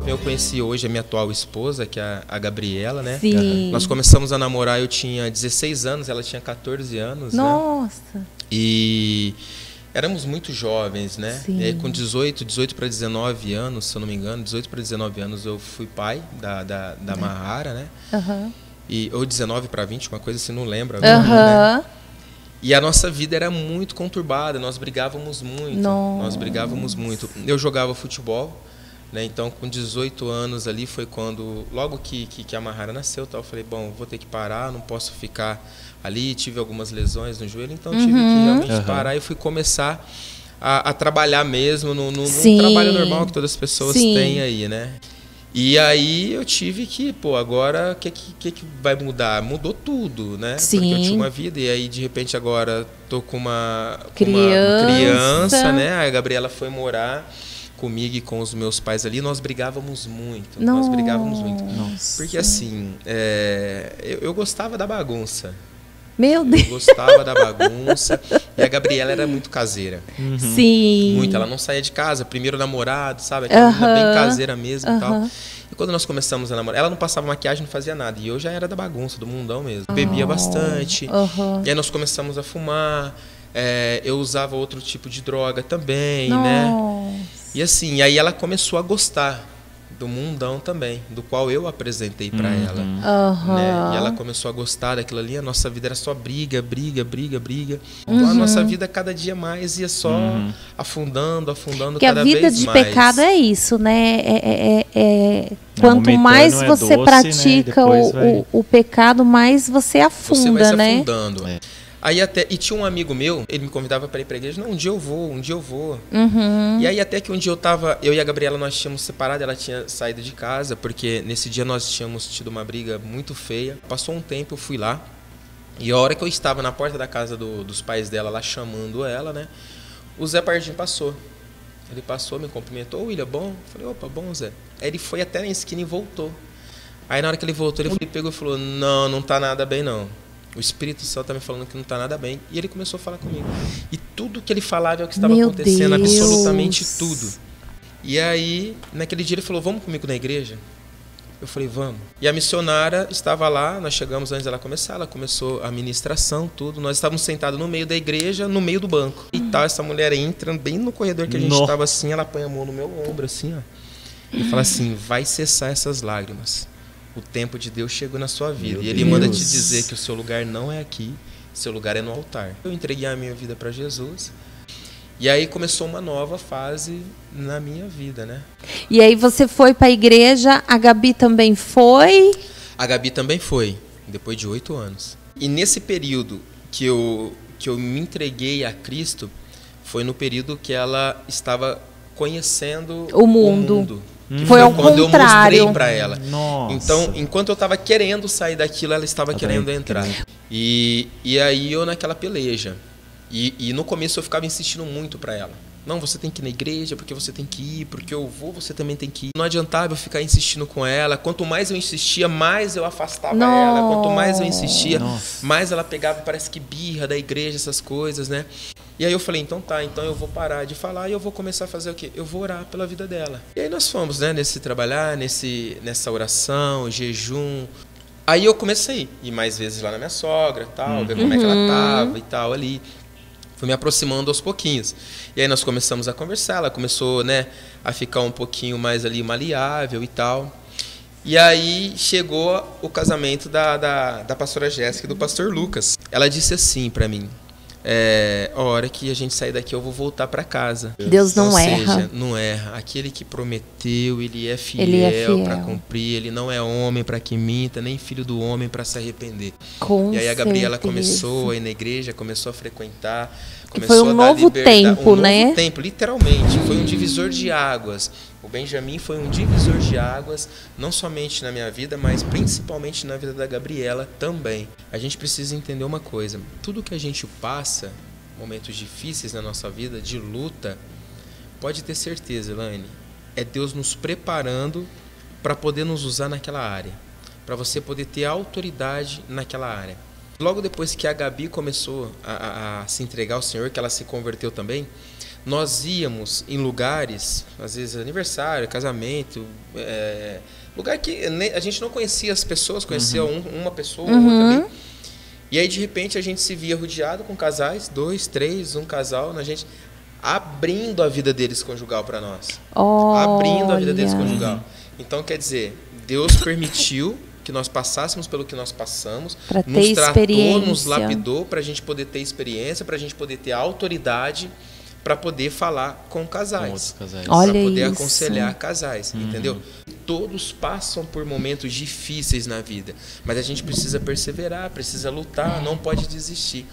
Eu conheci hoje a minha atual esposa, que é a Gabriela, né? Sim. Nós começamos a namorar, eu tinha 16 anos, ela tinha 14 anos, Nossa. né? E éramos muito jovens, né? Sim. E aí, com 18 para 19 anos, se eu não me engano, 18 para 19 anos eu fui pai da Mahara, né? Uhum. Ou 19 para 20, uma coisa assim, não lembro agora, né? E a nossa vida era muito conturbada, nós brigávamos muito. Nossa. Nós brigávamos muito. Eu jogava futebol, né? Então, com 18 anos ali foi quando, logo que a Mahara nasceu, eu falei, bom, vou ter que parar, não posso ficar ali, tive algumas lesões no joelho, então tive que realmente parar e fui começar a trabalhar mesmo no trabalho normal que todas as pessoas têm aí, né? E aí eu tive que, agora o que vai mudar? Mudou tudo, né? Sim. Porque eu tinha uma vida e aí de repente agora tô com uma criança, né? A Gabriela foi morar comigo e com os meus pais ali, nós brigávamos muito. Nossa. Nós brigávamos muito. Porque assim, eu gostava da bagunça. Meu Deus. Eu gostava da bagunça. E a Gabriela era muito caseira. Sim. Muito. Ela não saía de casa. Primeiro namorado, sabe? Aquela menina bem caseira mesmo e tal. E quando nós começamos a namorar, ela não passava maquiagem, não fazia nada. E eu já era da bagunça, do mundão mesmo. Bebia bastante. E aí nós começamos a fumar. Eu usava outro tipo de droga também, né? E assim, aí ela começou a gostar do mundão também, do qual eu apresentei para ela. Né? E ela começou a gostar daquilo ali. A nossa vida era só briga. Então a nossa vida cada dia mais ia só afundando Porque cada vez mais. Porque a vida de pecado é isso, né? Quanto mais você pratica, né? o pecado, mais você afunda, você vai se né? afundando. Aí e tinha um amigo meu, ele me convidava para ir para a igreja. Não, um dia eu vou. E aí até que um dia eu e a Gabriela, nós tínhamos separado, ela tinha saído de casa, porque nesse dia nós tínhamos tido uma briga muito feia. Passou um tempo, eu fui lá, e a hora que eu estava na porta da casa dos pais dela, lá chamando ela, né, o Zé Pardim passou. Ele passou, me cumprimentou, William, bom? Eu falei, opa, bom, Zé. Aí ele foi até na esquina e voltou. Aí na hora que ele voltou, ele pegou e falou, não tá nada bem não. O Espírito Santo está me falando que não está nada bem. E ele começou a falar comigo. E tudo que ele falava é o que estava acontecendo, absolutamente tudo. E aí, naquele dia ele falou, vamos comigo na igreja? Eu falei, vamos. E a missionária estava lá, nós chegamos antes dela começar, ela começou a ministração, tudo. Nós estávamos sentados no meio da igreja, no meio do banco. E tal, essa mulher entra bem no corredor que a gente estava assim, ela põe a mão no meu ombro, assim, ó. E fala assim, vai cessar essas lágrimas. O tempo de Deus chegou na sua vida. E Ele manda te dizer que o seu lugar não é aqui, seu lugar é no altar. Eu entreguei a minha vida para Jesus. E aí começou uma nova fase na minha vida, né? E aí você foi para a igreja, a Gabi também foi? A Gabi também foi, depois de 8 anos. E nesse período que eu me entreguei a Cristo, foi no período que ela estava conhecendo o mundo. Foi ao quando contrário. Eu mostrei para ela. Nossa. Então, enquanto eu estava querendo sair daquilo, ela estava querendo entrar. E aí eu naquela peleja. E no começo eu ficava insistindo muito para ela. Não, você tem que ir na igreja, porque você tem que ir, porque eu vou, você também tem que ir. Não adiantava eu ficar insistindo com ela. Quanto mais eu insistia, mais eu afastava ela. Quanto mais eu insistia, mais ela pegava, parece que birra da igreja, essas coisas, né? E aí eu falei, então eu vou parar de falar e eu vou começar a fazer o quê? Eu vou orar pela vida dela. E aí nós fomos, né, nessa oração, jejum. Aí eu comecei a ir mais vezes lá na minha sogra, tal, ver como é que ela tava e tal ali. Fui me aproximando aos pouquinhos. E aí nós começamos a conversar, ela começou, né, a ficar um pouquinho mais ali maleável e tal. E aí chegou o casamento da pastora Jéssica e do pastor Lucas. Ela disse assim para mim, a hora que a gente sair daqui eu vou voltar para casa. Deus não erra. Ou seja, não erra. Aquele que prometeu, ele é fiel para cumprir. Ele não é homem para que minta, nem filho do homem para se arrepender. Com e aí a Gabriela certeza. começou a ir na igreja, começou a frequentar. Foi um novo tempo, né? Um novo tempo, literalmente. Foi um divisor de águas. O Benjamin foi um divisor de águas, não somente na minha vida, mas principalmente na vida da Gabriela também. A gente precisa entender uma coisa. Tudo que a gente passa, momentos difíceis na nossa vida, de luta, pode ter certeza, Elaine, é Deus nos preparando para poder nos usar naquela área. Para você poder ter autoridade naquela área. Logo depois que a Gabi começou a se entregar ao Senhor, que ela se converteu também, nós íamos em lugares, às vezes aniversário, casamento, lugar que a gente não conhecia as pessoas, conhecia uma pessoa ou outra ali. E aí, de repente, a gente se via rodeado com casais, 2, 3, um casal, a gente abrindo a vida deles conjugal para nós. Abrindo a vida deles conjugal. Então, quer dizer, Deus permitiu que nós passássemos pelo que nós passamos, nos tratou, nos lapidou para a gente poder ter experiência, para a gente poder ter autoridade, para poder falar com casais, para poder aconselhar casais, entendeu? Todos passam por momentos difíceis na vida, mas a gente precisa perseverar, precisa lutar, não pode desistir.